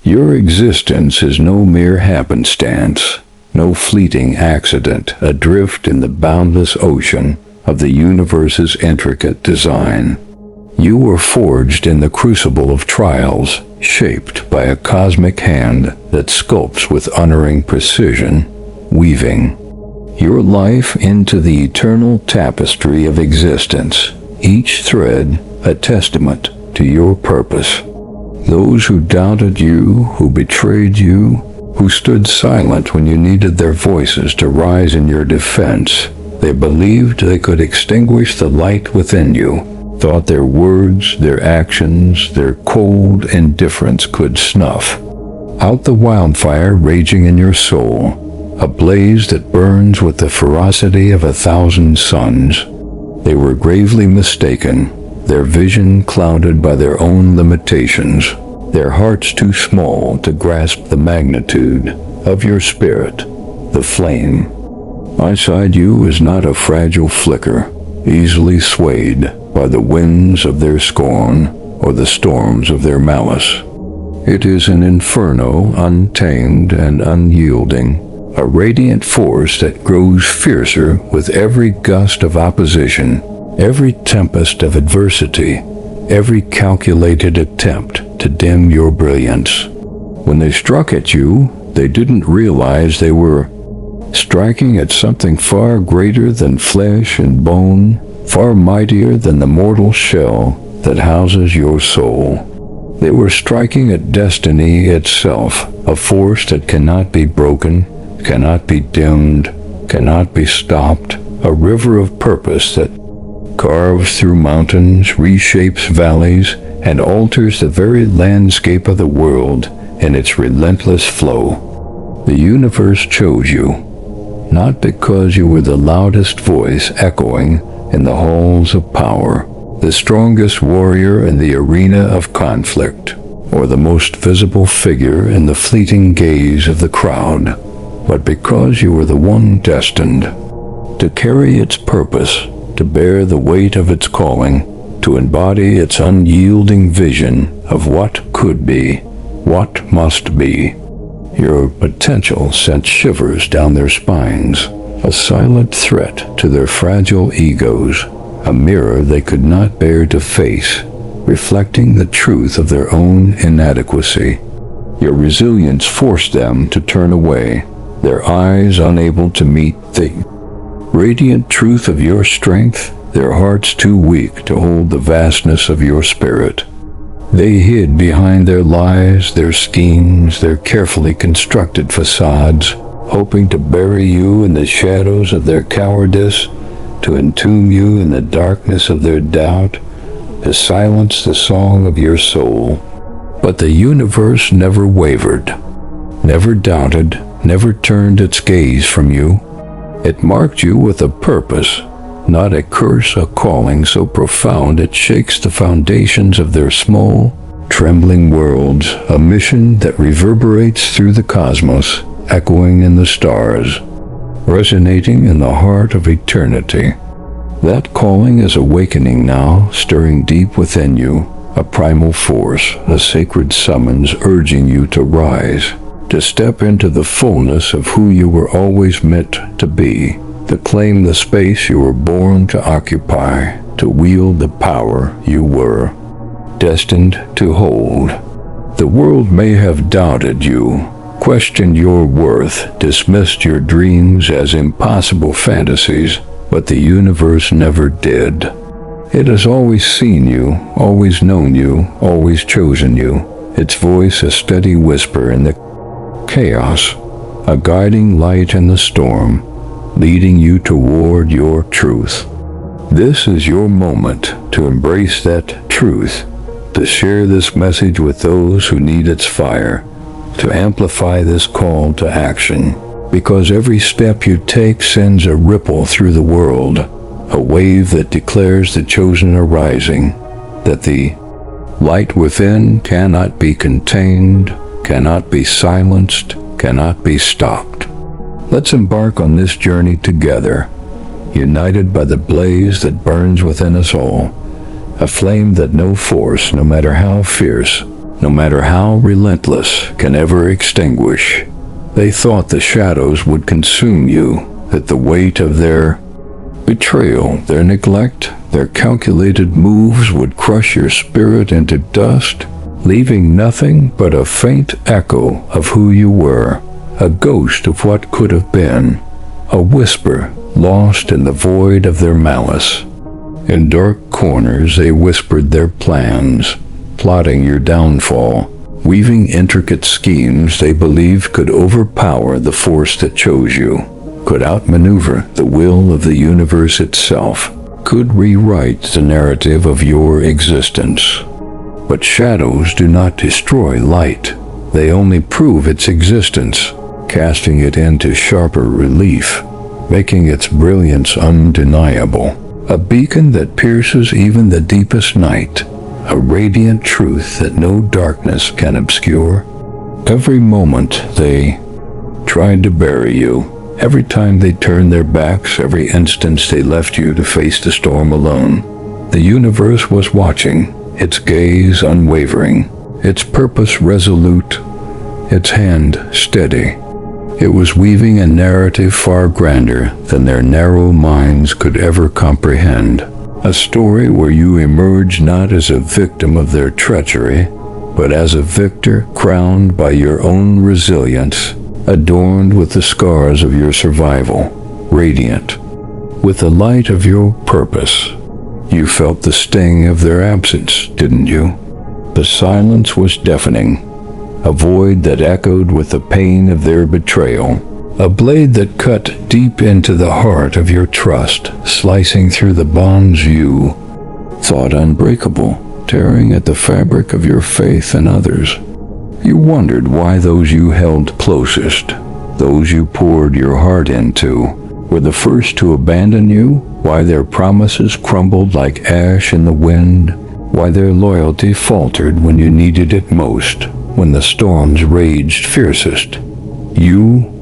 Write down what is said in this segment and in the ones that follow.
Your existence is no mere happenstance, no fleeting accident adrift in the boundless ocean of the universe's intricate design. You were forged in the crucible of trials, shaped by a cosmic hand that sculpts with unerring precision, weaving your life into the eternal tapestry of existence, each thread a testament to your purpose. Those who doubted you, who betrayed you, who stood silent when you needed their voices to rise in your defense, they believed they could extinguish the light within you, thought their words, their actions, their cold indifference could snuff out the wildfire raging in your soul, a blaze that burns with the ferocity of 1,000 suns. They were gravely mistaken, their vision clouded by their own limitations, their hearts too small to grasp the magnitude of your spirit, the flame. Inside you is not a fragile flicker, easily swayed by the winds of their scorn or the storms of their malice. It is an inferno untamed and unyielding, a radiant force that grows fiercer with every gust of opposition, every tempest of adversity, every calculated attempt to dim your brilliance. When they struck at you, they didn't realize they were striking at something far greater than flesh and bone, far mightier than the mortal shell that houses your soul. They were striking at destiny itself, a force that cannot be broken, cannot be dimmed, cannot be stopped, a river of purpose that carves through mountains, reshapes valleys, and alters the very landscape of the world in its relentless flow. The universe chose you, not because you were the loudest voice echoing in the halls of power, the strongest warrior in the arena of conflict, or the most visible figure in the fleeting gaze of the crowd, but because you were the one destined to carry its purpose, to bear the weight of its calling, to embody its unyielding vision of what could be, what must be. Your potential sent shivers down their spines, a silent threat to their fragile egos, a mirror they could not bear to face, reflecting the truth of their own inadequacy. Your resilience forced them to turn away, their eyes unable to meet the radiant truth of your strength, their hearts too weak to hold the vastness of your spirit. They hid behind their lies, their schemes, their carefully constructed facades, hoping to bury you in the shadows of their cowardice, to entomb you in the darkness of their doubt, to silence the song of your soul. But the universe never wavered, never doubted, never turned its gaze from you. It marked you with a purpose, not a curse, a calling so profound it shakes the foundations of their small, trembling worlds, a mission that reverberates through the cosmos, echoing in the stars, resonating in the heart of eternity. That calling is awakening now, stirring deep within you, a primal force, a sacred summons urging you to rise, to step into the fullness of who you were always meant to be, to claim the space you were born to occupy, to wield the power you were destined to hold. The world may have doubted you, questioned your worth, dismissed your dreams as impossible fantasies, but the universe never did. It has always seen you, always known you, always chosen you, its voice a steady whisper in the chaos, a guiding light in the storm, leading you toward your truth. This is your moment to embrace that truth, to share this message with those who need its fire, to amplify this call to action, because every step you take sends a ripple through the world, a wave that declares the chosen are rising, that the light within cannot be contained, cannot be silenced, cannot be stopped. Let's embark on this journey together, united by the blaze that burns within us all, a flame that no force, no matter how fierce, no matter how relentless, can ever extinguish. They thought the shadows would consume you, that the weight of their betrayal, their neglect, their calculated moves would crush your spirit into dust, leaving nothing but a faint echo of who you were, a ghost of what could have been, a whisper lost in the void of their malice. In dark corners they whispered their plans, plotting your downfall, weaving intricate schemes they believed could overpower the force that chose you, could outmaneuver the will of the universe itself, could rewrite the narrative of your existence. But shadows do not destroy light. They only prove its existence, casting it into sharper relief, making its brilliance undeniable. A beacon that pierces even the deepest night, a radiant truth that no darkness can obscure. Every moment they tried to bury you, every time they turned their backs, every instance they left you to face the storm alone, the universe was watching, its gaze unwavering, its purpose resolute, its hand steady. It was weaving a narrative far grander than their narrow minds could ever comprehend. A story where you emerged not as a victim of their treachery, but as a victor crowned by your own resilience, adorned with the scars of your survival, radiant with the light of your purpose. You felt the sting of their absence, didn't you? The silence was deafening, a void that echoed with the pain of their betrayal, a blade that cut deep into the heart of your trust, slicing through the bonds you thought unbreakable, tearing at the fabric of your faith in others. You wondered why those you held closest, those you poured your heart into, were the first to abandon you, why their promises crumbled like ash in the wind, why their loyalty faltered when you needed it most, when the storms raged fiercest. You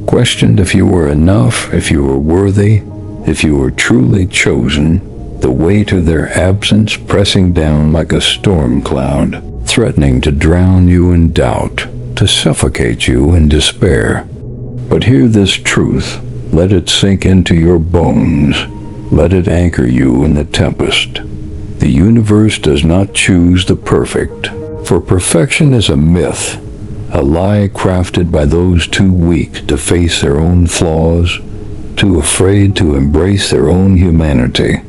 questioned if you were enough, if you were worthy, if you were truly chosen, the weight of their absence pressing down like a storm cloud, threatening to drown you in doubt, to suffocate you in despair. But hear this truth, let it sink into your bones, let it anchor you in the tempest. The universe does not choose the perfect, for perfection is a myth, a lie crafted by those too weak to face their own flaws, too afraid to embrace their own humanity,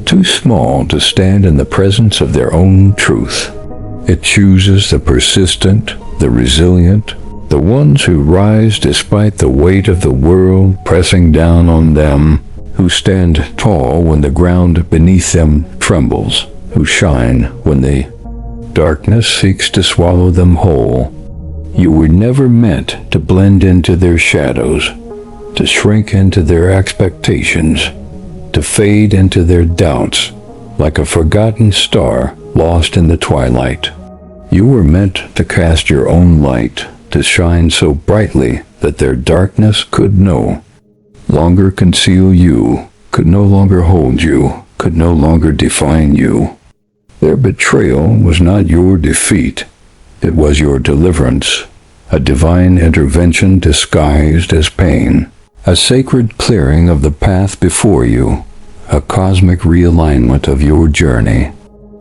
too small to stand in the presence of their own truth. It chooses the persistent, the resilient, the ones who rise despite the weight of the world pressing down on them, who stand tall when the ground beneath them trembles, who shine when the darkness seeks to swallow them whole. You were never meant to blend into their shadows, to shrink into their expectations, to fade into their doubts, like a forgotten star lost in the twilight. You were meant to cast your own light, to shine so brightly that their darkness could no longer conceal you, could no longer hold you, could no longer define you. Their betrayal was not your defeat, it was your deliverance, a divine intervention disguised as pain, a sacred clearing of the path before you, a cosmic realignment of your journey.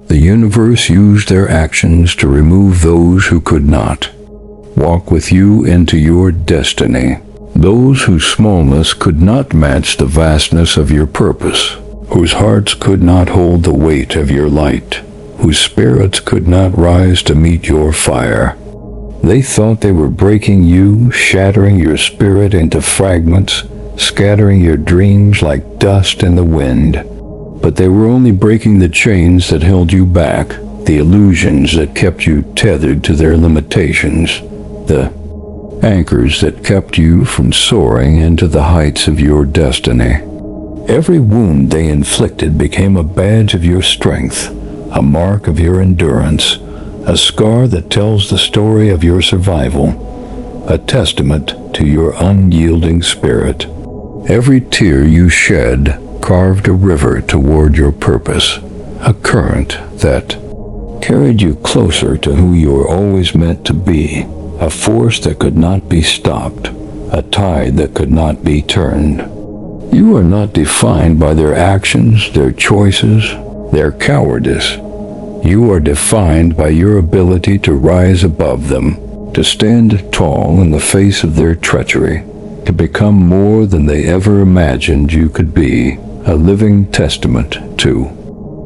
The universe used their actions to remove those who could not walk with you into your destiny, those whose smallness could not match the vastness of your purpose, whose hearts could not hold the weight of your light, whose spirits could not rise to meet your fire. They thought they were breaking you, shattering your spirit into fragments, scattering your dreams like dust in the wind. But they were only breaking the chains that held you back, the illusions that kept you tethered to their limitations, the anchors that kept you from soaring into the heights of your destiny. Every wound they inflicted became a badge of your strength, a mark of your endurance, a scar that tells the story of your survival, a testament to your unyielding spirit. Every tear you shed carved a river toward your purpose, a current that carried you closer to who you were always meant to be, a force that could not be stopped, a tide that could not be turned. You are not defined by their actions, their choices, their cowardice. You are defined by your ability to rise above them, to stand tall in the face of their treachery, to become more than they ever imagined you could be, a living testament to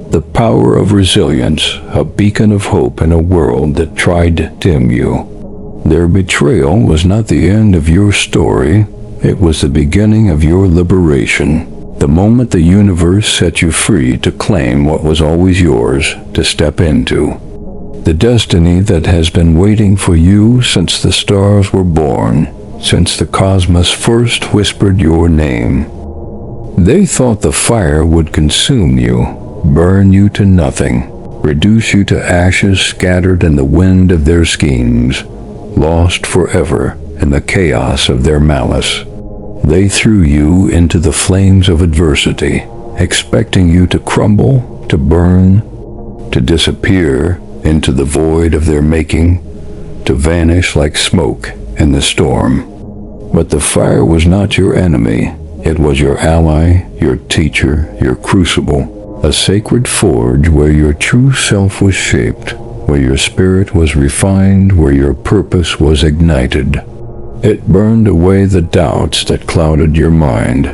the power of resilience, a beacon of hope in a world that tried to dim you. Their betrayal was not the end of your story, it was the beginning of your liberation. The moment the universe set you free to claim what was always yours, to step into. The destiny that has been waiting for you since the stars were born, since the cosmos first whispered your name. They thought the fire would consume you, burn you to nothing, reduce you to ashes scattered in the wind of their schemes, lost forever in the chaos of their malice. They threw you into the flames of adversity, expecting you to crumble, to burn, to disappear into the void of their making, to vanish like smoke in the storm. But the fire was not your enemy. It was your ally, your teacher, your crucible, a sacred forge where your true self was shaped, where your spirit was refined, where your purpose was ignited. It burned away the doubts that clouded your mind,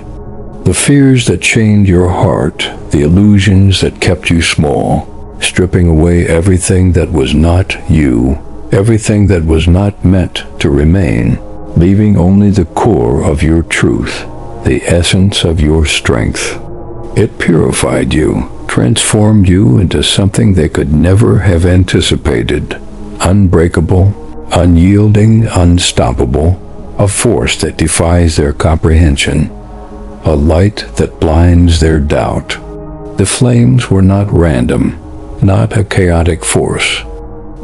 the fears that chained your heart, the illusions that kept you small, stripping away everything that was not you, everything that was not meant to remain, leaving only the core of your truth, the essence of your strength. It purified you, transformed you into something they could never have anticipated, unbreakable, unyielding, unstoppable, a force that defies their comprehension, a light that blinds their doubt. The flames were not random, not a chaotic force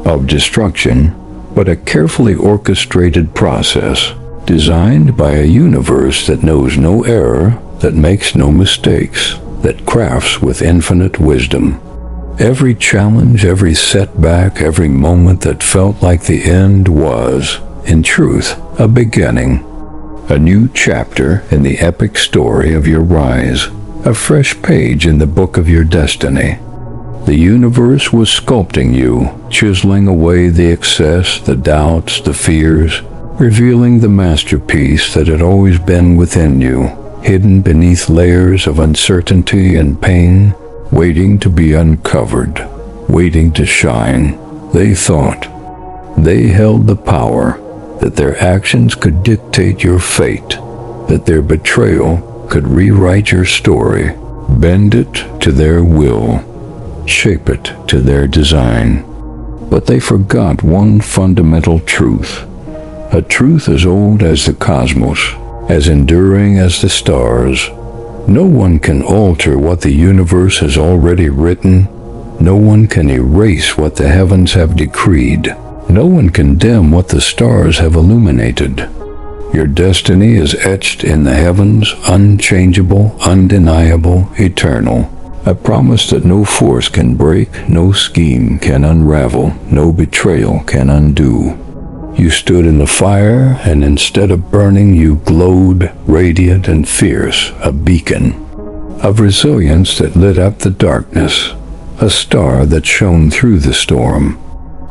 of destruction, but a carefully orchestrated process, designed by a universe that knows no error, that makes no mistakes, that crafts with infinite wisdom. Every challenge, every setback, every moment that felt like the end was, in truth, a beginning. A new chapter in the epic story of your rise, a fresh page in the book of your destiny. The universe was sculpting you, chiseling away the excess, the doubts, the fears, revealing the masterpiece that had always been within you, hidden beneath layers of uncertainty and pain, waiting to be uncovered, waiting to shine. They thought they held the power, that their actions could dictate your fate, that their betrayal could rewrite your story, bend it to their will, shape it to their design. But they forgot one fundamental truth, a truth as old as the cosmos, as enduring as the stars. No one can alter what the universe has already written. No one can erase what the heavens have decreed. No one can dim what the stars have illuminated. Your destiny is etched in the heavens, unchangeable, undeniable, eternal. A promise that no force can break, no scheme can unravel, no betrayal can undo. You stood in the fire, and instead of burning, you glowed, radiant and fierce, a beacon of resilience that lit up the darkness, a star that shone through the storm.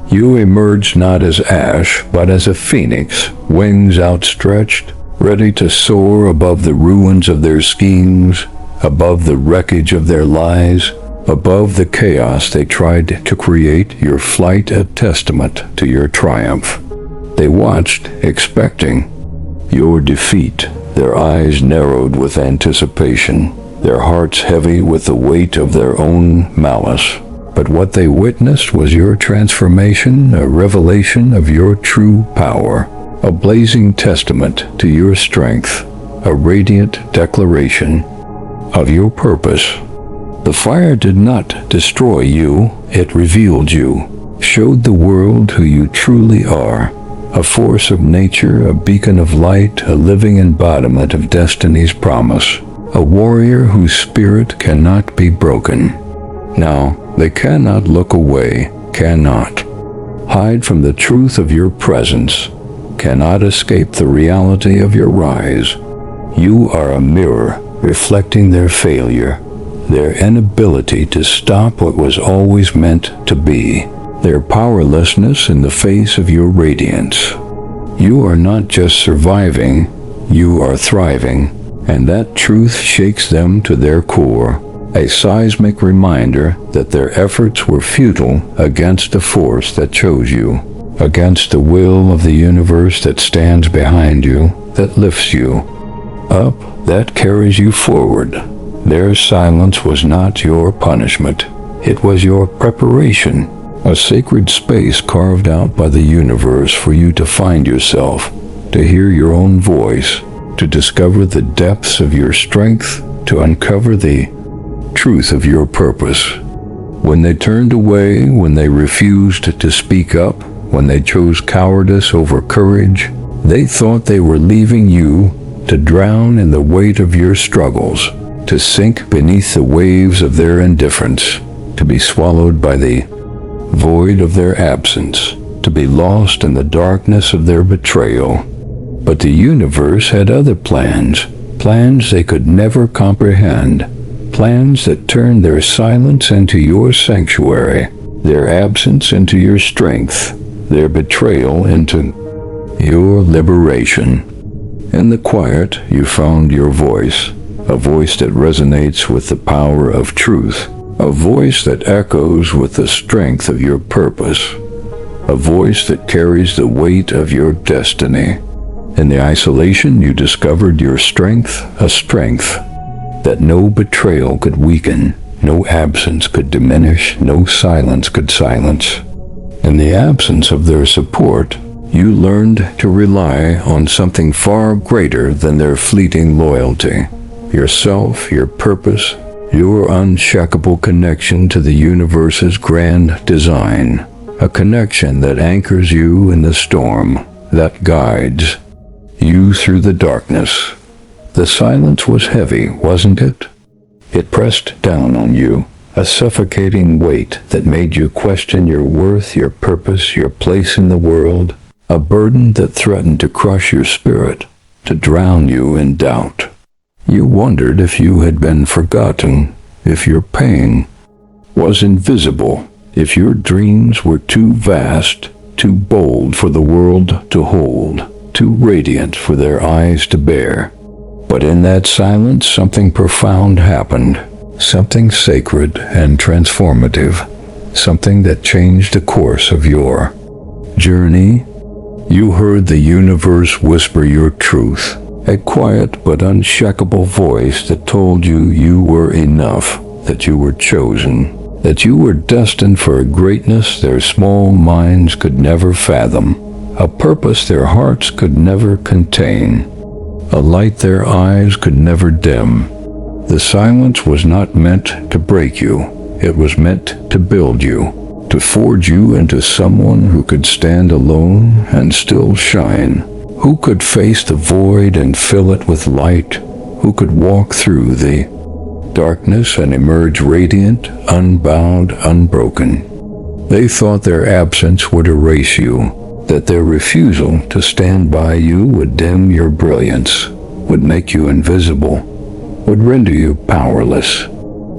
You emerged not as ash, but as a phoenix, wings outstretched, ready to soar above the ruins of their schemes, above the wreckage of their lies, above the chaos they tried to create. Your flight a testament to your triumph. They watched, expecting your defeat, their eyes narrowed with anticipation, their hearts heavy with the weight of their own malice. But what they witnessed was your transformation, a revelation of your true power, a blazing testament to your strength, a radiant declaration of your purpose. The fire did not destroy you, it revealed you, showed the world who you truly are. A force of nature, a beacon of light, a living embodiment of destiny's promise, a warrior whose spirit cannot be broken. Now, they cannot look away. cannot hide from the truth of your presence, cannot escape the reality of your rise. You are a mirror reflecting their failure, their inability to stop what was always meant to be, their powerlessness in the face of your radiance. You are not just surviving, you are thriving, and that truth shakes them to their core, a seismic reminder that their efforts were futile against the force that chose you, against the will of the universe that stands behind you, that lifts you up, that carries you forward. Their silence was not your punishment. It was your preparation, a sacred space carved out by the universe for you to find yourself, to hear your own voice, to discover the depths of your strength, to uncover the truth of your purpose. When they turned away, when they refused to speak up, when they chose cowardice over courage, they thought they were leaving you to drown in the weight of your struggles, to sink beneath the waves of their indifference, to be swallowed by the void of their absence, to be lost in the darkness of their betrayal. But the universe had other plans, plans they could never comprehend, plans that turned their silence into your sanctuary, their absence into your strength, their betrayal into your liberation. In the quiet, you found your voice, a voice that resonates with the power of truth, a voice that echoes with the strength of your purpose, a voice that carries the weight of your destiny. In the isolation, you discovered your strength, a strength that no betrayal could weaken, no absence could diminish, no silence could silence. In the absence of their support, you learned to rely on something far greater than their fleeting loyalty. Yourself, your purpose, your unshakable connection to the universe's grand design. A connection that anchors you in the storm, that guides you through the darkness. The silence was heavy, wasn't it? It pressed down on you, a suffocating weight that made you question your worth, your purpose, your place in the world. A burden that threatened to crush your spirit, to drown you in doubt. You wondered if you had been forgotten, if your pain was invisible, if your dreams were too vast, too bold for the world to hold, too radiant for their eyes to bear. But in that silence, something profound happened, something sacred and transformative, something that changed the course of your journey. You heard the universe whisper your truth, a quiet but unshakable voice that told you you were enough, that you were chosen, that you were destined for a greatness their small minds could never fathom, a purpose their hearts could never contain, a light their eyes could never dim. The silence was not meant to break you, it was meant to build you, to forge you into someone who could stand alone and still shine, who could face the void and fill it with light, who could walk through the darkness and emerge radiant, unbound, unbroken. They thought their absence would erase you, that their refusal to stand by you would dim your brilliance, would make you invisible, would render you powerless.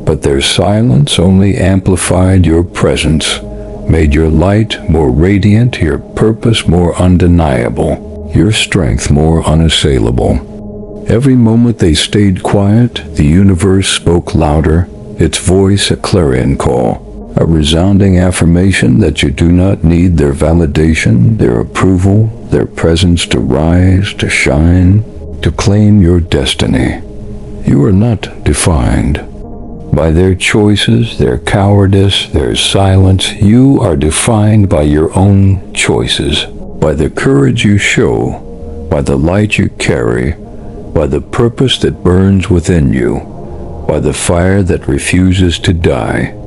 But their silence only amplified your presence, made your light more radiant, your purpose more undeniable, your strength more unassailable. Every moment they stayed quiet, the universe spoke louder, its voice a clarion call, a resounding affirmation that you do not need their validation, their approval, their presence to rise, to shine, to claim your destiny. You are not defined by their choices, their cowardice, their silence. You are defined by your own choices, by the courage you show, by the light you carry, by the purpose that burns within you, by the fire that refuses to die.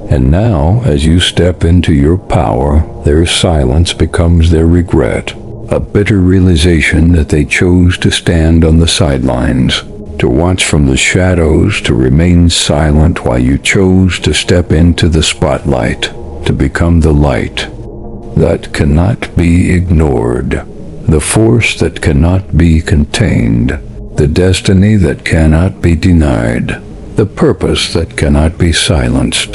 And now, as you step into your power, their silence becomes their regret, a bitter realization that they chose to stand on the sidelines, to watch from the shadows, to remain silent while you chose to step into the spotlight. to become the light that cannot be ignored, the force that cannot be contained, the destiny that cannot be denied, the purpose that cannot be silenced.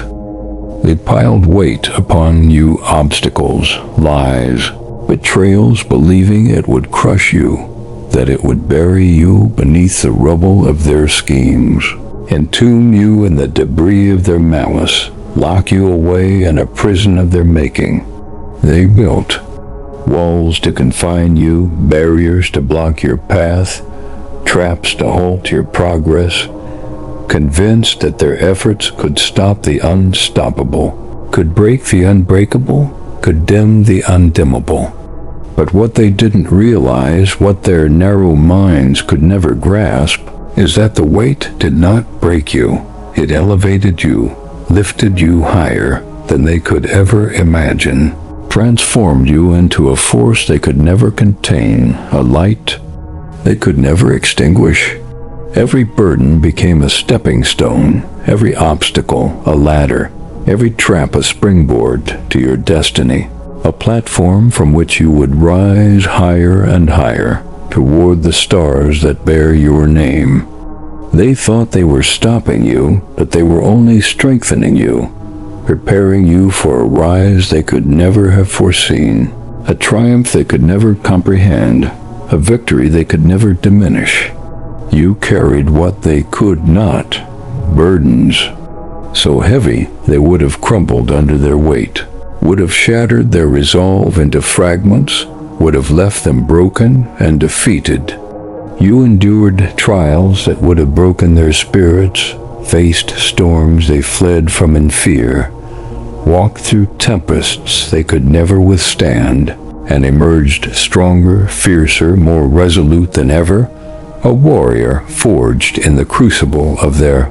They piled weight upon you, obstacles, lies, betrayals, believing it would crush you, that it would bury you beneath the rubble of their schemes, entomb you in the debris of their malice, lock you away in a prison of their making. They built walls to confine you, barriers to block your path, traps to halt your progress, convinced that their efforts could stop the unstoppable, could break the unbreakable, could dim the undimmable. But what they didn't realize, what their narrow minds could never grasp, is that the weight did not break you. It elevated you, lifted you higher than they could ever imagine, transformed you into a force they could never contain, a light they could never extinguish. Every burden became a stepping stone, every obstacle a ladder, every trap a springboard to your destiny, a platform from which you would rise higher and higher toward the stars that bear your name. They thought they were stopping you, but they were only strengthening you, preparing you for a rise they could never have foreseen, a triumph they could never comprehend, a victory they could never diminish. You carried what they could not, burdens so heavy they would have crumbled under their weight, would have shattered their resolve into fragments, would have left them broken and defeated. You endured trials that would have broken their spirits, faced storms they fled from in fear, walked through tempests they could never withstand, and emerged stronger, fiercer, more resolute than ever, a warrior forged in the crucible of their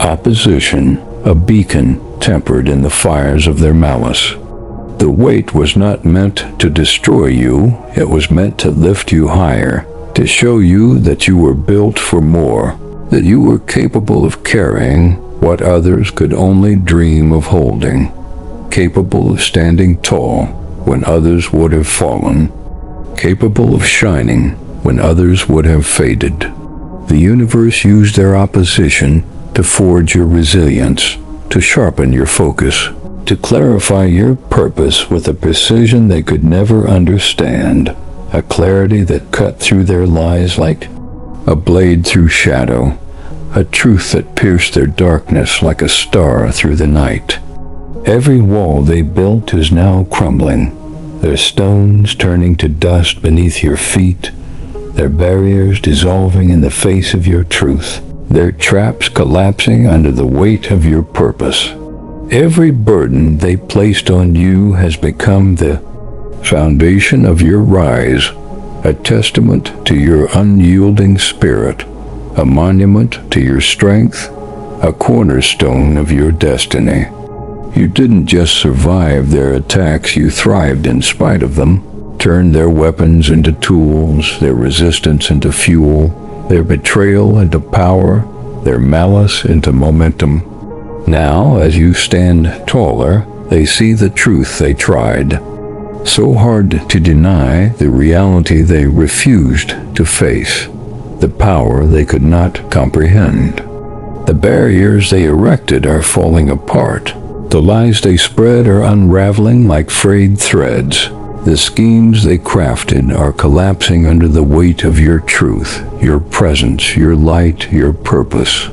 opposition, a beacon tempered in the fires of their malice. The weight was not meant to destroy you, it was meant to lift you higher, to show you that you were built for more, that you were capable of carrying what others could only dream of holding, capable of standing tall when others would have fallen, capable of shining when others would have faded. The universe used their opposition to forge your resilience, to sharpen your focus, to clarify your purpose with a precision they could never understand, a clarity that cut through their lies like a blade through shadow, a truth that pierced their darkness like a star through the night. Every wall they built is now crumbling, their stones turning to dust beneath your feet, their barriers dissolving in the face of your truth, their traps collapsing under the weight of your purpose. Every burden they placed on you has become the foundation of your rise, a testament to your unyielding spirit, a monument to your strength, a cornerstone of your destiny. You didn't just survive their attacks, you thrived in spite of them, turned their weapons into tools, their resistance into fuel, their betrayal into power, their malice into momentum. Now, as you stand taller, they see the truth they tried so hard to deny, the reality they refused to face, the power they could not comprehend. The barriers they erected are falling apart. The lies they spread are unraveling like frayed threads. The schemes they crafted are collapsing under the weight of your truth, your presence, your light, your purpose.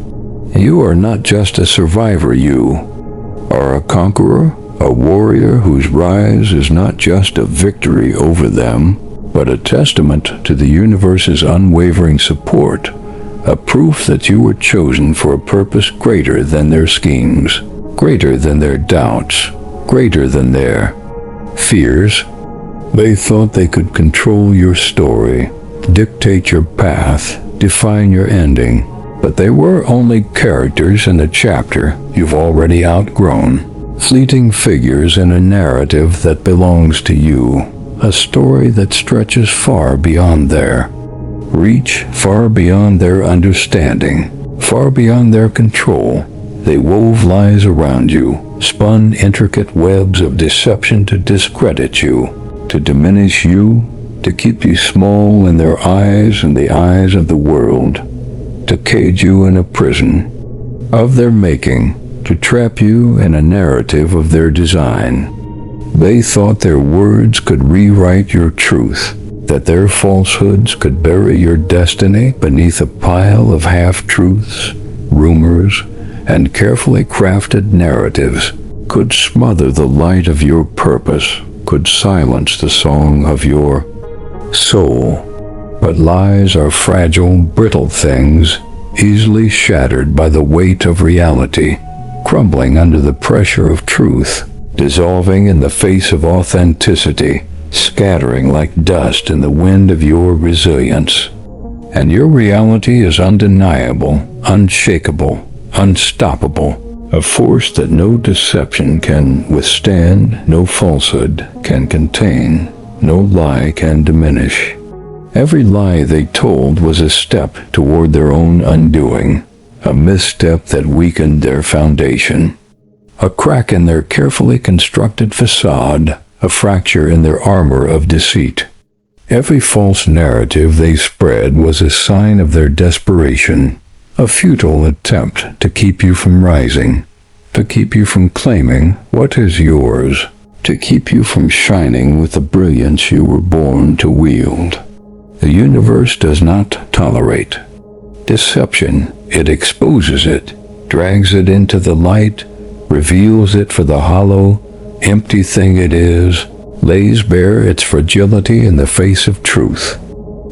You are not just a survivor, you are a conqueror, a warrior whose rise is not just a victory over them, but a testament to the universe's unwavering support, a proof that you were chosen for a purpose greater than their schemes, greater than their doubts, greater than their fears. They thought they could control your story, dictate your path, define your ending, but they were only characters in a chapter you've already outgrown, fleeting figures in a narrative that belongs to you, a story that stretches far beyond their reach, far beyond their understanding, far beyond their control. They wove lies around you, spun intricate webs of deception to discredit you, to diminish you, to keep you small in their eyes and the eyes of the world, to cage you in a prison of their making, to trap you in a narrative of their design. They thought their words could rewrite your truth, that their falsehoods could bury your destiny beneath a pile of half-truths, rumors, and carefully crafted narratives, could smother the light of your purpose, could silence the song of your soul. But lies are fragile, brittle things, easily shattered by the weight of reality, crumbling under the pressure of truth, dissolving in the face of authenticity, scattering like dust in the wind of your resilience. And your reality is undeniable, unshakable, unstoppable, a force that no deception can withstand, no falsehood can contain, no lie can diminish. Every lie they told was a step toward their own undoing, a misstep that weakened their foundation, a crack in their carefully constructed facade, a fracture in their armor of deceit. Every false narrative they spread was a sign of their desperation, a futile attempt to keep you from rising, to keep you from claiming what is yours, to keep you from shining with the brilliance you were born to wield. The universe does not tolerate deception. It exposes it, drags it into the light, reveals it for the hollow, empty thing it is, lays bare its fragility in the face of truth.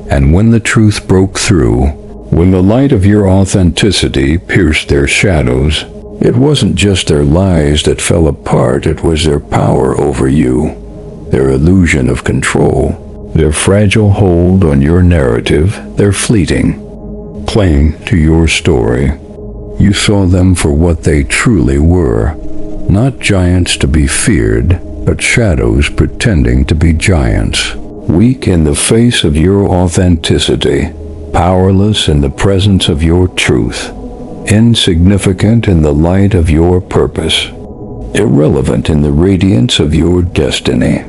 And when the truth broke through, when the light of your authenticity pierced their shadows, it wasn't just their lies that fell apart, it was their power over you, their illusion of control, their fragile hold on your narrative, their fleeting cling to your story. You saw them for what they truly were, not giants to be feared, but shadows pretending to be giants, weak in the face of your authenticity, powerless in the presence of your truth, insignificant in the light of your purpose, irrelevant in the radiance of your destiny.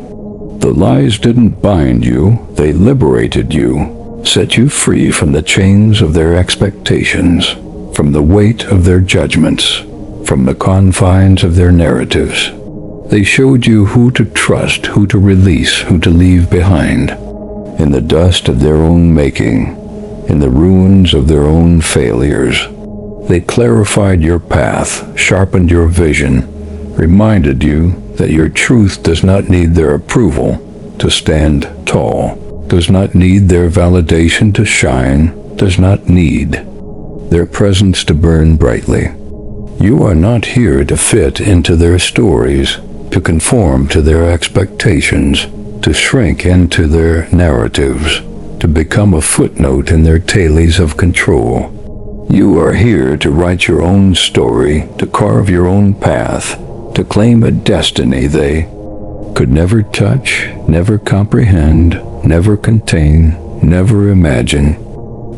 The lies didn't bind you, they liberated you, set you free from the chains of their expectations, from the weight of their judgments, from the confines of their narratives. They showed you who to trust, who to release, who to leave behind. In the dust of their own making, in the ruins of their own failures, they clarified your path, sharpened your vision, reminded you that your truth does not need their approval to stand tall, does not need their validation to shine, does not need their presence to burn brightly. You are not here to fit into their stories, to conform to their expectations, to shrink into their narratives, to become a footnote in their tallies of control. You are here to write your own story, to carve your own path, to claim a destiny they could never touch, never comprehend, never contain, never imagine.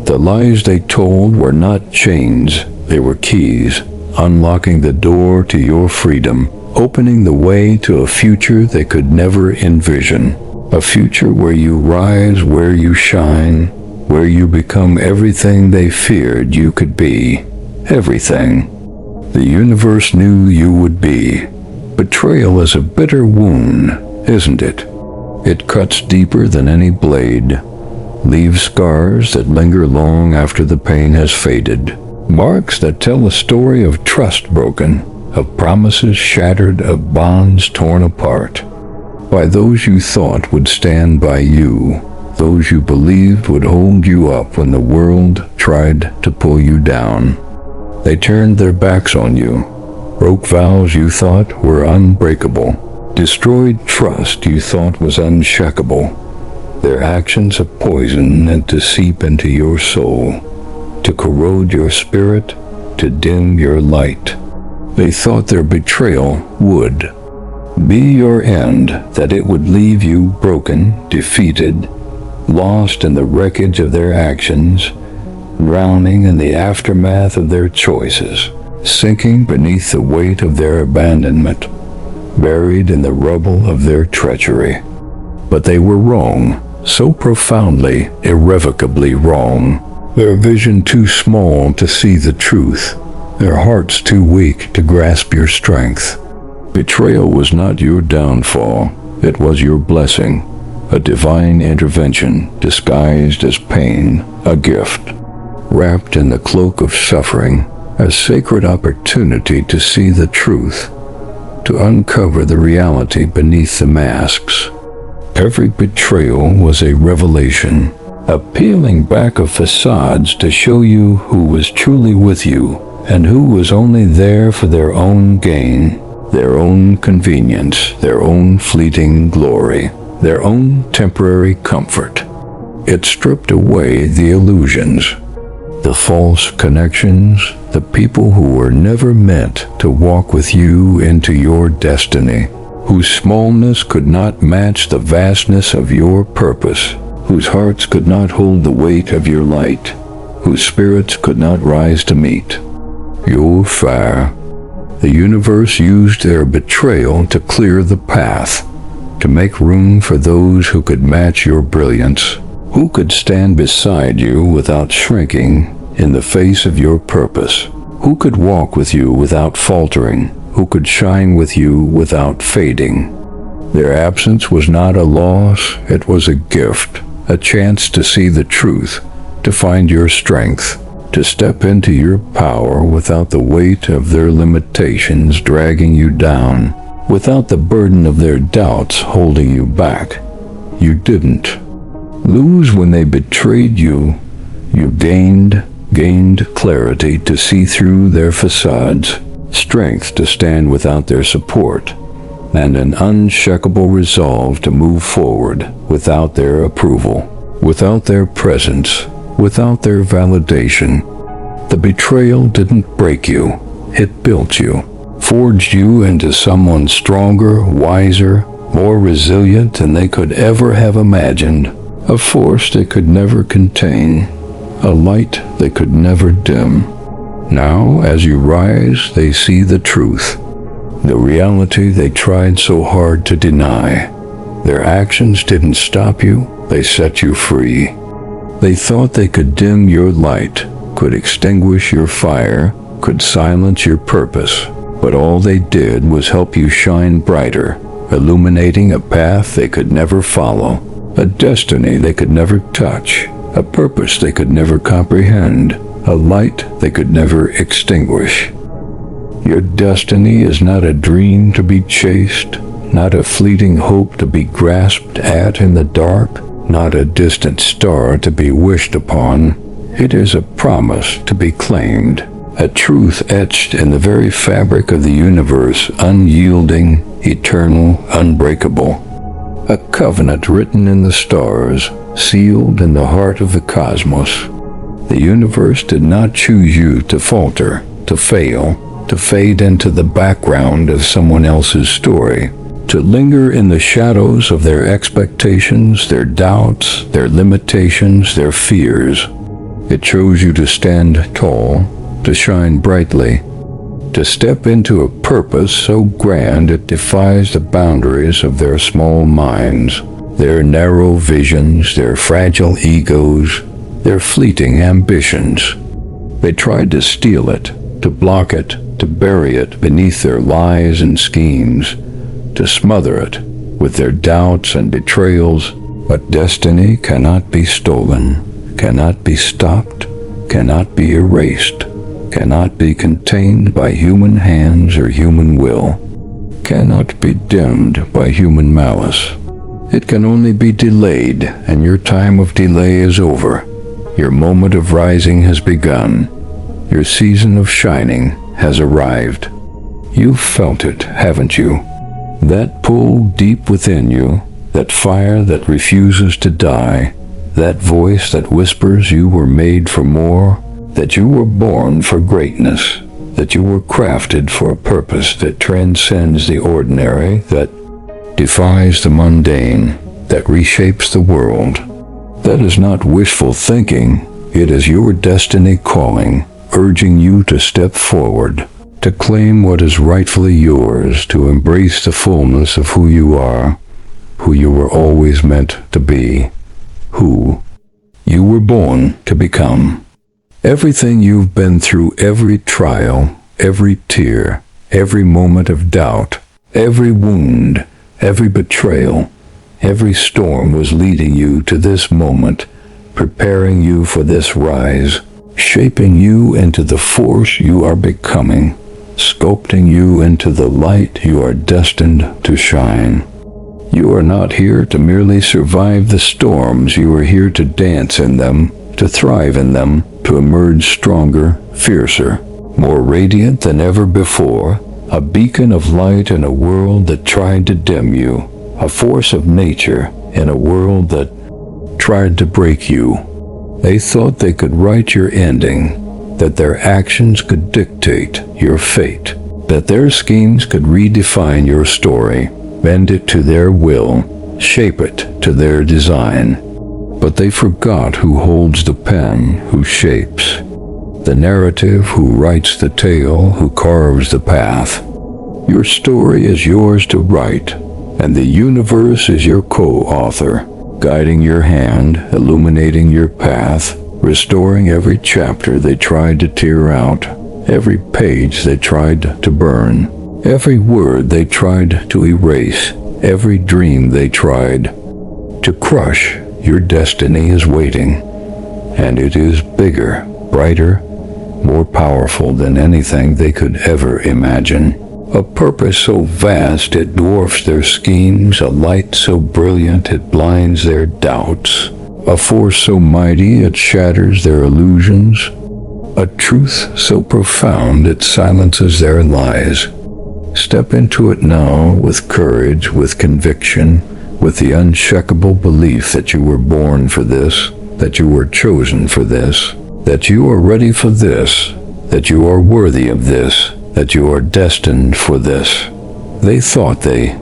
The lies they told were not chains, they were keys, unlocking the door to your freedom, opening the way to a future they could never envision, a future where you rise, where you shine, where you become everything they feared you could be, everything the universe knew you would be. Betrayal is a bitter wound, isn't it? It cuts deeper than any blade, leaves scars that linger long after the pain has faded, marks that tell a story of trust broken, of promises shattered, of bonds torn apart, by those you thought would stand by you, those you believed would hold you up when the world tried to pull you down. They turned their backs on you, broke vows you thought were unbreakable, destroyed trust you thought was unshakable. Their actions have poison and to seep into your soul, to corrode your spirit, to dim your light. They thought their betrayal would be your end, that it would leave you broken, defeated, lost in the wreckage of their actions, drowning in the aftermath of their choices. sinking beneath the weight of their abandonment, buried in the rubble of their treachery. But they were wrong, so profoundly, irrevocably wrong. Their vision too small to see the truth, their hearts too weak to grasp your strength. Betrayal was not your downfall, it was your blessing, a divine intervention disguised as pain, a gift, wrapped in the cloak of suffering, a sacred opportunity to see the truth, to uncover the reality beneath the masks. Every betrayal was a revelation, a peeling back of facades to show you who was truly with you and who was only there for their own gain, their own convenience, their own fleeting glory, their own temporary comfort. It stripped away the illusions, the false connections, the people who were never meant to walk with you into your destiny, whose smallness could not match the vastness of your purpose, whose hearts could not hold the weight of your light, whose spirits could not rise to meet your fire. The universe used their betrayal to clear the path, to make room for those who could match your brilliance, who could stand beside you without shrinking in the face of your purpose, who could walk with you without faltering, who could shine with you without fading. Their absence was not a loss, it was a gift, a chance to see the truth, to find your strength, to step into your power without the weight of their limitations dragging you down, without the burden of their doubts holding you back. You didn't lose when they betrayed you. You gained clarity to see through their facades, strength to stand without their support, and an unshakable resolve to move forward without their approval, without their presence, without their validation. The betrayal didn't break you, it built you, forged you into someone stronger, wiser, more resilient than they could ever have imagined, a force they could never contain, a light they could never dim. Now, as you rise, they see the truth, the reality they tried so hard to deny. Their actions didn't stop you, they set you free. They thought they could dim your light, could extinguish your fire, could silence your purpose, but all they did was help you shine brighter, illuminating a path they could never follow, a destiny they could never touch, a purpose they could never comprehend, a light they could never extinguish. Your destiny is not a dream to be chased, not a fleeting hope to be grasped at in the dark, not a distant star to be wished upon. It is a promise to be claimed, a truth etched in the very fabric of the universe, unyielding, eternal, unbreakable. A covenant written in the stars, sealed in the heart of the cosmos. The universe did not choose you to falter, to fail, to fade into the background of someone else's story, to linger in the shadows of their expectations, their doubts, their limitations, their fears. It chose you to stand tall, to shine brightly, to step into a purpose so grand it defies the boundaries of their small minds, their narrow visions, their fragile egos, their fleeting ambitions. They tried to steal it, to block it, to bury it beneath their lies and schemes, to smother it with their doubts and betrayals. But destiny cannot be stolen, cannot be stopped, cannot be erased, cannot be contained by human hands or human will, cannot be dimmed by human malice. It can only be delayed, and your time of delay is over. Your moment of rising has begun. Your season of shining has arrived. You've felt it, haven't you? That pull deep within you, that fire that refuses to die, that voice that whispers you were made for more, that you were born for greatness, that you were crafted for a purpose that transcends the ordinary, that defies the mundane, that reshapes the world. That is not wishful thinking, it is your destiny calling, urging you to step forward, to claim what is rightfully yours, to embrace the fullness of who you are, who you were always meant to be, who you were born to become. Everything you've been through, every trial, every tear, every moment of doubt, every wound, every betrayal, every storm was leading you to this moment, preparing you for this rise, shaping you into the force you are becoming, sculpting you into the light you are destined to shine. You are not here to merely survive the storms. You are here to dance in them, to thrive in them, to emerge stronger, fiercer, more radiant than ever before, a beacon of light in a world that tried to dim you, a force of nature in a world that tried to break you. They thought they could write your ending, that their actions could dictate your fate, that their schemes could redefine your story, bend it to their will, shape it to their design. But they forgot who holds the pen, who shapes the narrative, who writes the tale, who carves the path. Your story is yours to write, and the universe is your co-author, guiding your hand, illuminating your path, restoring every chapter they tried to tear out, every page they tried to burn, every word they tried to erase, every dream they tried to crush. Your destiny is waiting, and it is bigger, brighter, more powerful than anything they could ever imagine. A purpose so vast it dwarfs their schemes, a light so brilliant it blinds their doubts, a force so mighty it shatters their illusions, a truth so profound it silences their lies. Step into it now with courage, with conviction, with the unshakable belief that you were born for this, that you were chosen for this, that you are ready for this, that you are worthy of this, that you are destined for this. They thought they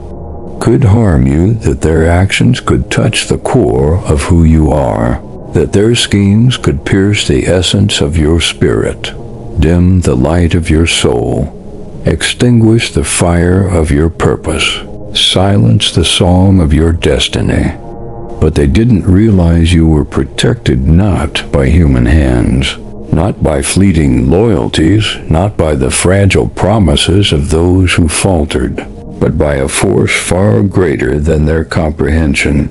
could harm you, that their actions could touch the core of who you are, that their schemes could pierce the essence of your spirit, dim the light of your soul, extinguish the fire of your purpose, silence the song of your destiny. But they didn't realize you were protected not by human hands, not by fleeting loyalties, not by the fragile promises of those who faltered, but by a force far greater than their comprehension,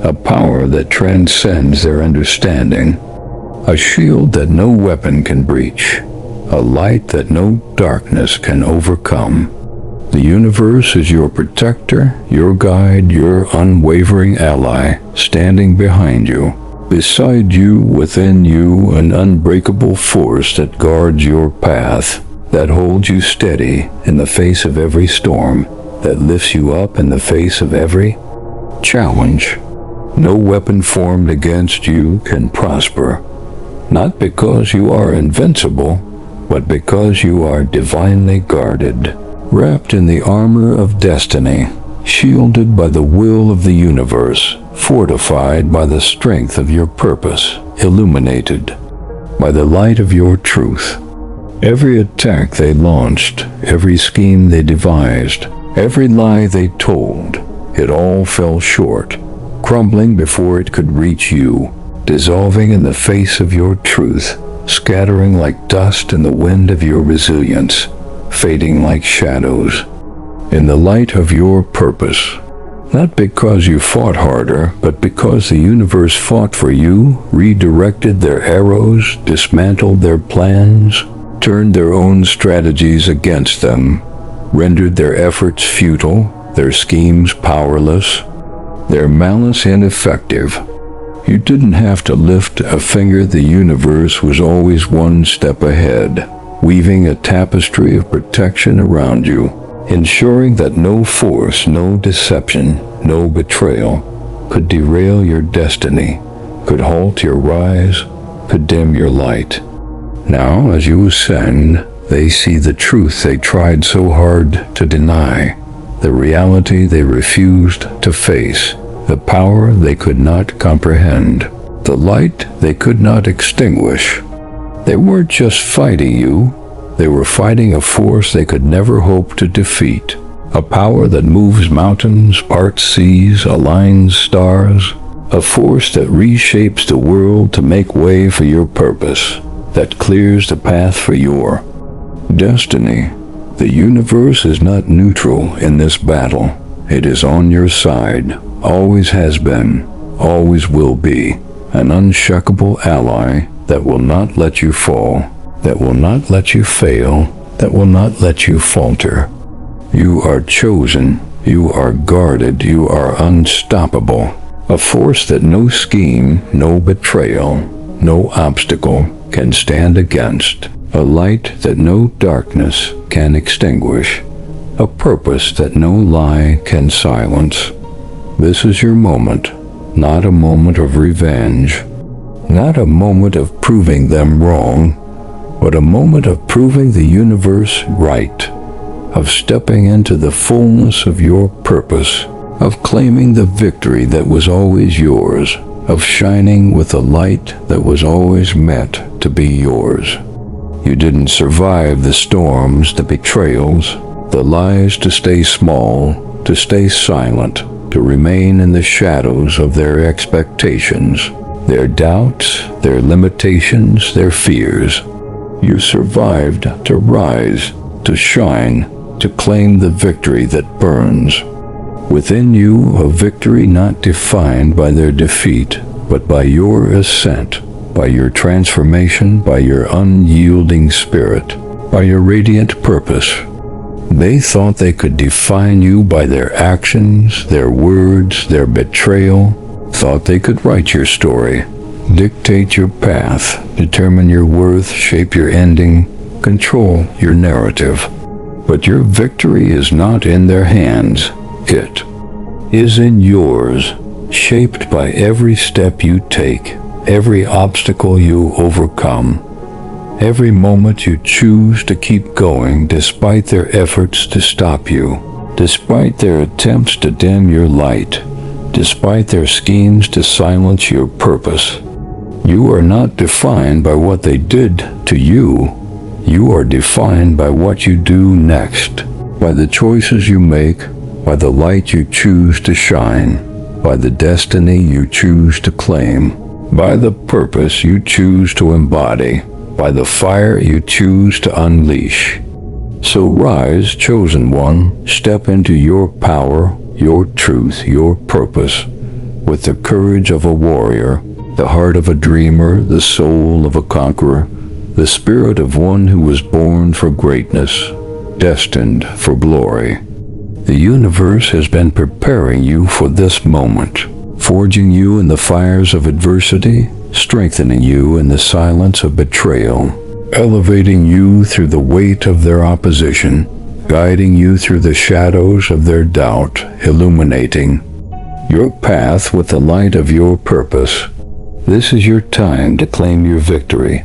a power that transcends their understanding, a shield that no weapon can breach, a light that no darkness can overcome. The universe is your protector, your guide, your unwavering ally, standing behind you. Beside you, within you, an unbreakable force that guards your path, that holds you steady in the face of every storm, that lifts you up in the face of every challenge. No weapon formed against you can prosper, not because you are invincible, but because you are divinely guarded, wrapped in the armor of destiny, shielded by the will of the universe, fortified by the strength of your purpose, illuminated by the light of your truth. Every attack they launched, every scheme they devised, every lie they told, it all fell short, crumbling before it could reach you, dissolving in the face of your truth, scattering like dust in the wind of your resilience, fading like shadows in the light of your purpose. Not because you fought harder, but because the universe fought for you, redirected their arrows, dismantled their plans, turned their own strategies against them, rendered their efforts futile, their schemes powerless, their malice ineffective. You didn't have to lift a finger. The universe was always one step ahead, weaving a tapestry of protection around you, ensuring that no force, no deception, no betrayal could derail your destiny, could halt your rise, could dim your light. Now, as you ascend, they see the truth they tried so hard to deny, the reality they refused to face, the power they could not comprehend, the light they could not extinguish. They weren't just fighting you, they were fighting a force they could never hope to defeat. A power that moves mountains, parts seas, aligns stars. A force that reshapes the world to make way for your purpose, that clears the path for your destiny. The universe is not neutral in this battle. It is on your side, always has been, always will be, an unshakable ally that will not let you fall, that will not let you fail, that will not let you falter. You are chosen, you are guarded, you are unstoppable. A force that no scheme, no betrayal, no obstacle can stand against. A light that no darkness can extinguish. A purpose that no lie can silence. This is your moment, not a moment of revenge, not a moment of proving them wrong, but a moment of proving the universe right, of stepping into the fullness of your purpose, of claiming the victory that was always yours, of shining with the light that was always meant to be yours. You didn't survive the storms, the betrayals, the lies to stay small, to stay silent, to remain in the shadows of their expectations, their doubts, their limitations, their fears. You survived to rise, to shine, to claim the victory that burns. Within you, a victory not defined by their defeat, but by your ascent, by your transformation, by your unyielding spirit, by your radiant purpose. They thought they could define you by their actions, their words, their betrayal, thought they could write your story, dictate your path, determine your worth, shape your ending, control your narrative. But your victory is not in their hands. It is in yours, shaped by every step you take, every obstacle you overcome, every moment you choose to keep going despite their efforts to stop you, despite their attempts to dim your light, despite their schemes to silence your purpose. You are not defined by what they did to you. You are defined by what you do next, by the choices you make, by the light you choose to shine, by the destiny you choose to claim, by the purpose you choose to embody, by the fire you choose to unleash. So rise, chosen one, step into your power, your truth, your purpose, with the courage of a warrior, the heart of a dreamer, the soul of a conqueror, the spirit of one who was born for greatness, destined for glory. The universe has been preparing you for this moment, forging you in the fires of adversity, strengthening you in the silence of betrayal, elevating you through the weight of their opposition, guiding you through the shadows of their doubt, illuminating your path with the light of your purpose. This is your time to claim your victory,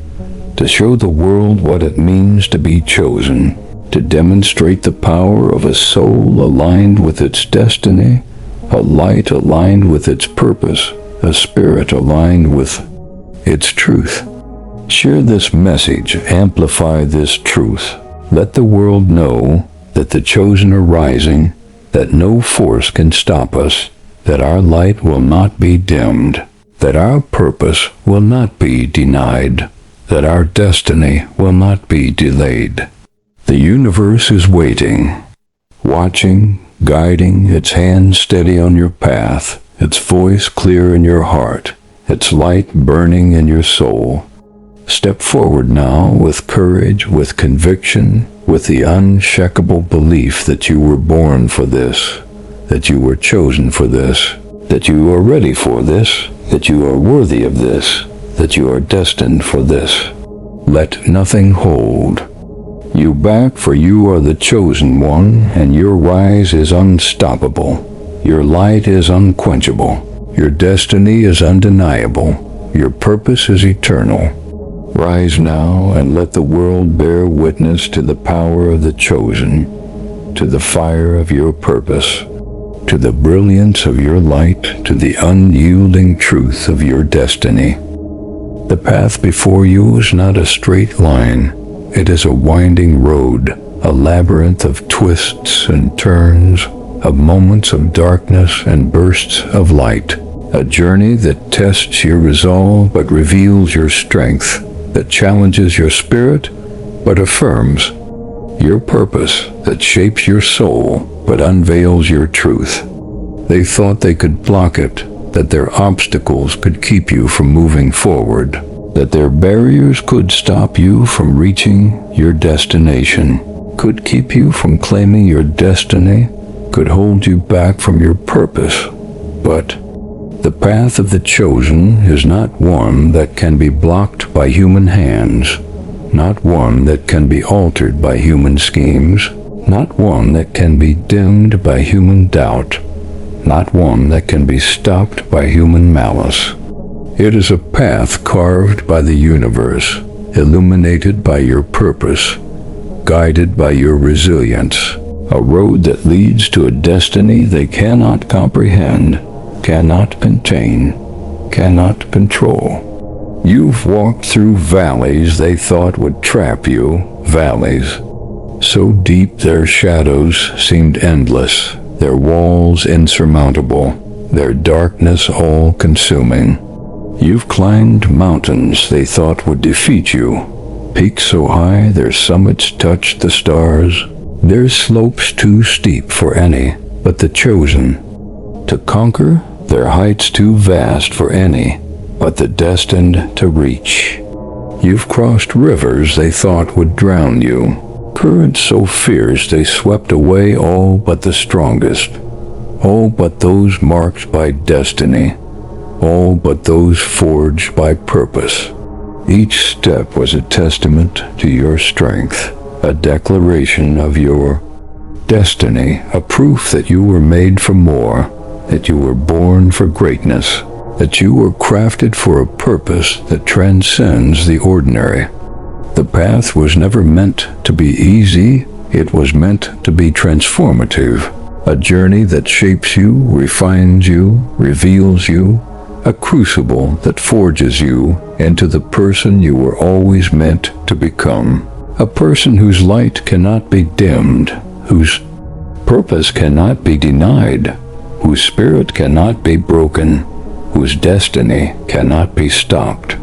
to show the world what it means to be chosen, to demonstrate the power of a soul aligned with its destiny, a light aligned with its purpose, a spirit aligned with its truth. Share this message, amplify this truth. Let the world know that the chosen are rising, that no force can stop us, that our light will not be dimmed, that our purpose will not be denied, that our destiny will not be delayed. The universe is waiting, watching, guiding, its hand steady on your path, its voice clear in your heart, its light burning in your soul. Step forward now with courage, with conviction, with the unshakable belief that you were born for this, that you were chosen for this, that you are ready for this, that you are worthy of this, that you are destined for this. Let nothing hold you back, for you are the chosen one, and your rise is unstoppable. Your light is unquenchable. Your destiny is undeniable. Your purpose is eternal. Rise now and let the world bear witness to the power of the chosen, to the fire of your purpose, to the brilliance of your light, to the unyielding truth of your destiny. The path before you is not a straight line. It is a winding road, a labyrinth of twists and turns, of moments of darkness and bursts of light. A journey that tests your resolve but reveals your strength, that challenges your spirit but affirms your purpose, that shapes your soul but unveils your truth. They thought they could block it, that their obstacles could keep you from moving forward, that their barriers could stop you from reaching your destination, could keep you from claiming your destiny, could hold you back from your purpose. But the path of the chosen is not one that can be blocked by human hands, not one that can be altered by human schemes, not one that can be dimmed by human doubt, not one that can be stopped by human malice. It is a path carved by the universe, illuminated by your purpose, guided by your resilience, a road that leads to a destiny they cannot comprehend, cannot contain, cannot control. You've walked through valleys they thought would trap you, valleys so deep their shadows seemed endless, their walls insurmountable, their darkness all-consuming. You've climbed mountains they thought would defeat you, peaks so high their summits touched the stars, their slopes too steep for any but the chosen to conquer, their heights too vast for any but the destined to reach. You've crossed rivers they thought would drown you, currents so fierce they swept away all but the strongest, all but those marked by destiny, all but those forged by purpose. Each step was a testament to your strength, a declaration of your destiny, a proof that you were made for more, that you were born for greatness, that you were crafted for a purpose that transcends the ordinary. The path was never meant to be easy, it was meant to be transformative, a journey that shapes you, refines you, reveals you, a crucible that forges you into the person you were always meant to become, a person whose light cannot be dimmed, whose purpose cannot be denied, whose spirit cannot be broken, whose destiny cannot be stopped.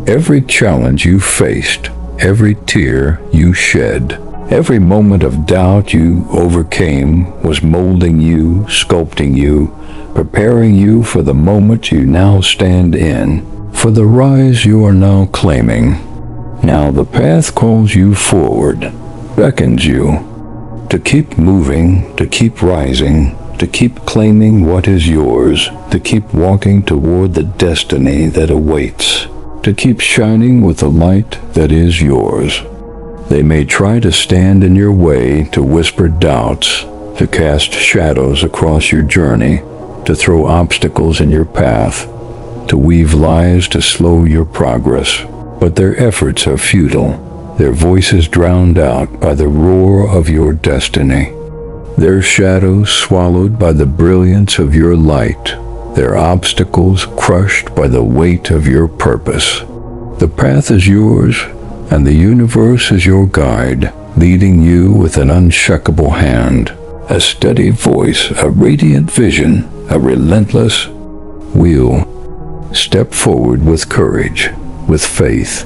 Every challenge you faced, every tear you shed, every moment of doubt you overcame was molding you, sculpting you, preparing you for the moment you now stand in, for the rise you are now claiming. Now the path calls you forward, beckons you to keep moving, to keep rising, to keep claiming what is yours, to keep walking toward the destiny that awaits, to keep shining with the light that is yours. They may try to stand in your way, to whisper doubts, to cast shadows across your journey, to throw obstacles in your path, to weave lies to slow your progress. But their efforts are futile, their voices drowned out by the roar of your destiny, their shadows swallowed by the brilliance of your light, their obstacles crushed by the weight of your purpose. The path is yours, and the universe is your guide, leading you with an unshakable hand, a steady voice, a radiant vision, a relentless will. Step forward with courage, with faith,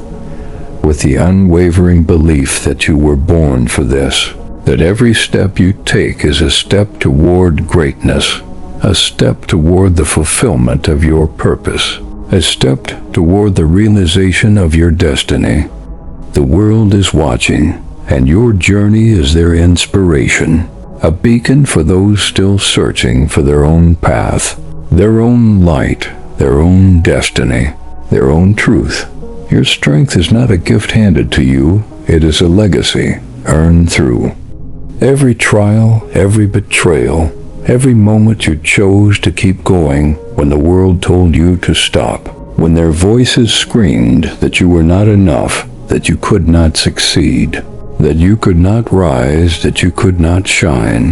with the unwavering belief that you were born for this, that every step you take is a step toward greatness, a step toward the fulfillment of your purpose, a step toward the realization of your destiny. The world is watching, and your journey is their inspiration, a beacon for those still searching for their own path, their own light, their own destiny, their own truth. Your strength is not a gift handed to you, it is a legacy earned through every trial, every betrayal, every moment you chose to keep going when the world told you to stop, when their voices screamed that you were not enough, that you could not succeed, that you could not rise, that you could not shine.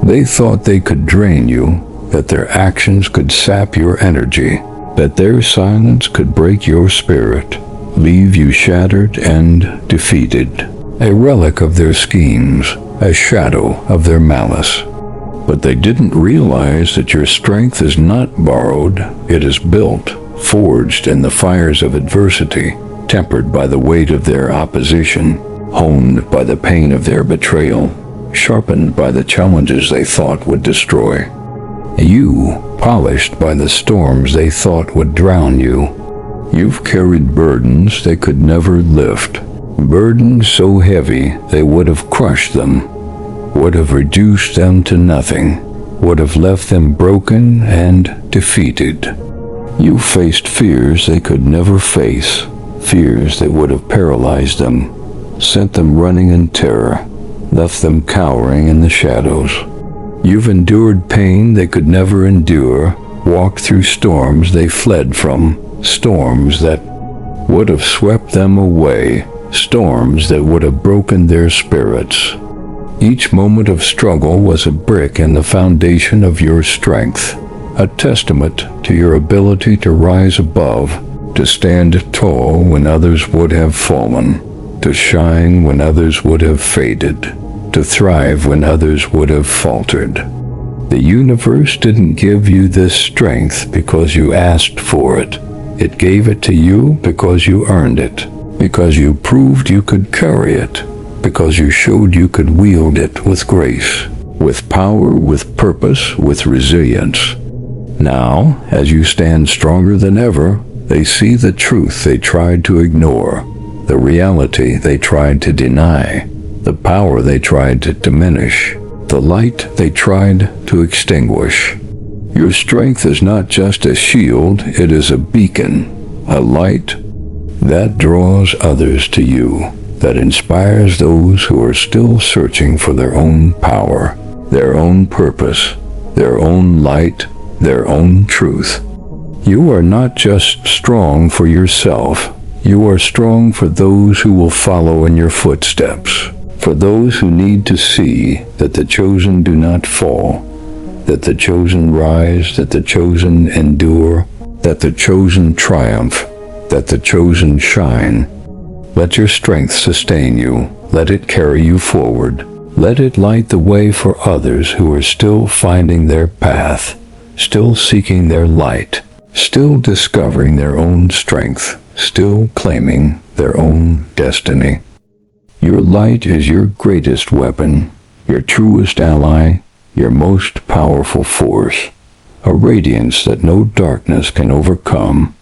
They thought they could drain you, that their actions could sap your energy, that their silence could break your spirit, leave you shattered and defeated, a relic of their schemes, a shadow of their malice. But they didn't realize that your strength is not borrowed, it is built, forged in the fires of adversity, tempered by the weight of their opposition, honed by the pain of their betrayal, sharpened by the challenges they thought would destroy. You, polished by the storms they thought would drown you. You've carried burdens they could never lift, burdens so heavy they would have crushed them, would have reduced them to nothing, would have left them broken and defeated. You faced fears they could never face, fears that would have paralyzed them, sent them running in terror, left them cowering in the shadows. You've endured pain they could never endure, walked through storms they fled from, storms that would have swept them away, storms that would have broken their spirits. Each moment of struggle was a brick in the foundation of your strength, a testament to your ability to rise above, to stand tall when others would have fallen, to shine when others would have faded, to thrive when others would have faltered. The universe didn't give you this strength because you asked for it. It gave it to you because you earned it, because you proved you could carry it, because you showed you could wield it with grace, with power, with purpose, with resilience. Now, as you stand stronger than ever, they see the truth they tried to ignore, the reality they tried to deny, the power they tried to diminish, the light they tried to extinguish. Your strength is not just a shield, it is a beacon, a light that draws others to you, that inspires those who are still searching for their own power, their own purpose, their own light, their own truth. You are not just strong for yourself, you are strong for those who will follow in your footsteps, for those who need to see that the chosen do not fall, that the chosen rise, that the chosen endure, that the chosen triumph, that the chosen shine. Let your strength sustain you. Let it carry you forward. Let it light the way for others who are still finding their path, still seeking their light, still discovering their own strength, still claiming their own destiny. Your light is your greatest weapon, your truest ally, your most powerful force, a radiance that no darkness can overcome,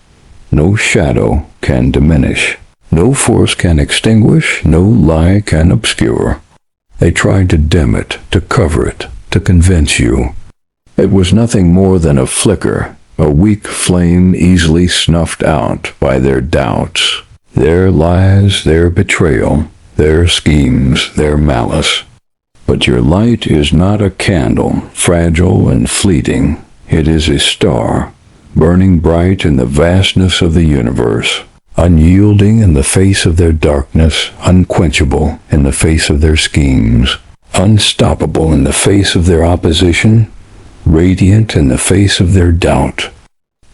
no shadow can diminish, no force can extinguish, no lie can obscure. They tried to dim it, to cover it, to convince you. It was nothing more than a flicker, a weak flame easily snuffed out by their doubts, their lies, their betrayal, their schemes, their malice. But your light is not a candle, fragile and fleeting. It is a star, burning bright in the vastness of the universe, unyielding in the face of their darkness, unquenchable in the face of their schemes, unstoppable in the face of their opposition, radiant in the face of their doubt.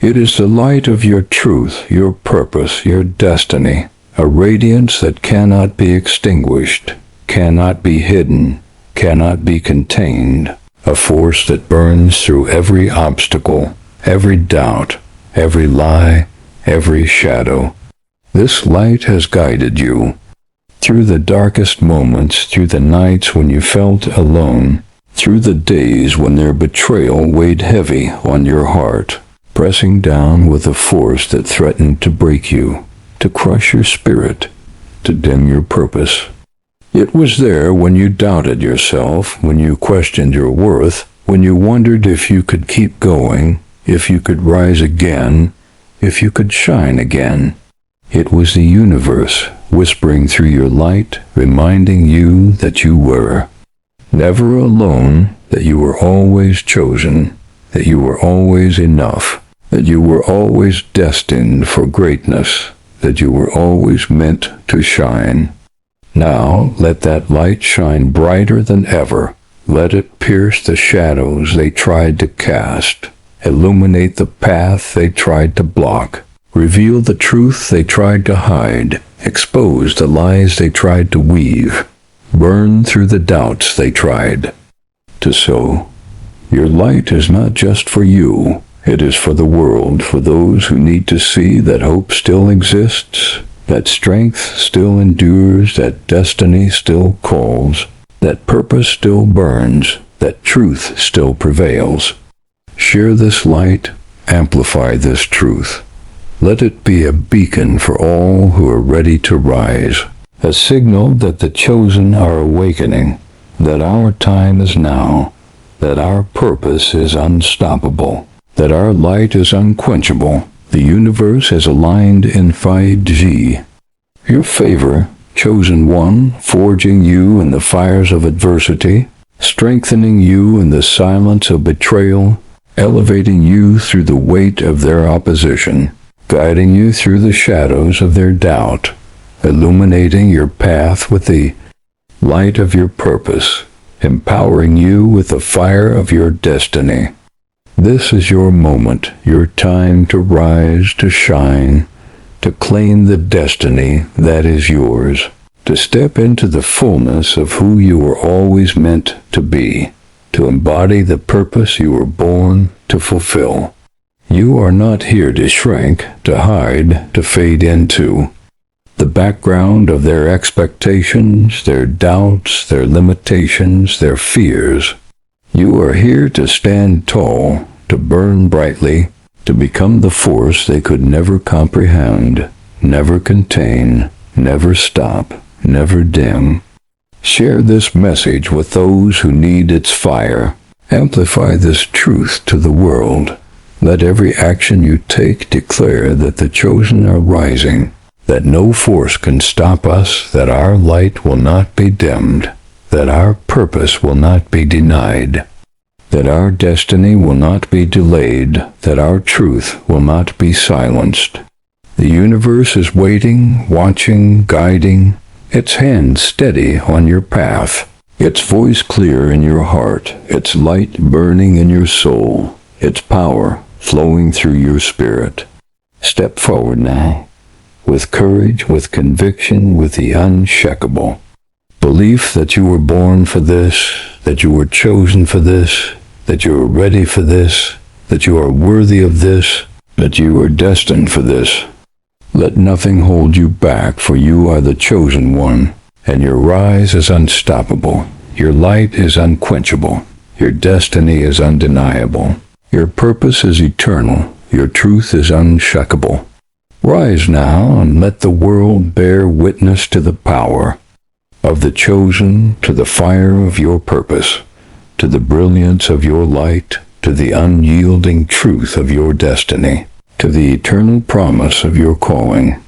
It is the light of your truth, your purpose, your destiny, a radiance that cannot be extinguished, cannot be hidden, cannot be contained, a force that burns through every obstacle, every doubt, every lie, every shadow. This light has guided you through the darkest moments, through the nights when you felt alone, through the days when their betrayal weighed heavy on your heart, pressing down with a force that threatened to break you, to crush your spirit, to dim your purpose. It was there when you doubted yourself, when you questioned your worth, when you wondered if you could keep going, if you could rise again, if you could shine again. It was the universe whispering through your light, reminding you that you were never alone, that you were always chosen, that you were always enough, that you were always destined for greatness, that you were always meant to shine. Now let that light shine brighter than ever. Let it pierce the shadows they tried to cast, Illuminate the path they tried to block. Reveal the truth they tried to hide. Expose the lies they tried to weave. Burn through the doubts they tried to sow. Your light is not just for you. It is for the world, for those who need to see that hope still exists, that strength still endures, that destiny still calls, that purpose still burns, that truth still prevails. Share this light, amplify this truth. Let it be a beacon for all who are ready to rise, a signal that the chosen are awakening, that our time is now, that our purpose is unstoppable, that our light is unquenchable. The universe has aligned in 5G. Your favor, chosen one, forging you in the fires of adversity, strengthening you in the silence of betrayal, elevating you through the weight of their opposition, guiding you through the shadows of their doubt, illuminating your path with the light of your purpose, empowering you with the fire of your destiny. This is your moment, your time to rise, to shine, to claim the destiny that is yours, to step into the fullness of who you were always meant to be, to embody the purpose you were born to fulfill. You are not here to shrink, to hide, to fade into the background of their expectations, their doubts, their limitations, their fears. You are here to stand tall, to burn brightly, to become the force they could never comprehend, never contain, never stop, never dim. Share this message with those who need its fire. Amplify this truth to the world. Let every action you take declare that the chosen are rising, that no force can stop us, that our light will not be dimmed, that our purpose will not be denied, that our destiny will not be delayed, that our truth will not be silenced. The universe is waiting, watching, guiding, its hand steady on your path, its voice clear in your heart, its light burning in your soul, its power flowing through your spirit. Step forward now, with courage, with conviction, with the unshakable belief that you were born for this, that you were chosen for this, that you are ready for this, that you are worthy of this, that you are destined for this. Let nothing hold you back, for you are the chosen one, and your rise is unstoppable. Your light is unquenchable. Your destiny is undeniable. Your purpose is eternal. Your truth is unshakable. Rise now and let the world bear witness to the power of the chosen, to the fire of your purpose, to the brilliance of your light, to the unyielding truth of your destiny, to the eternal promise of your calling.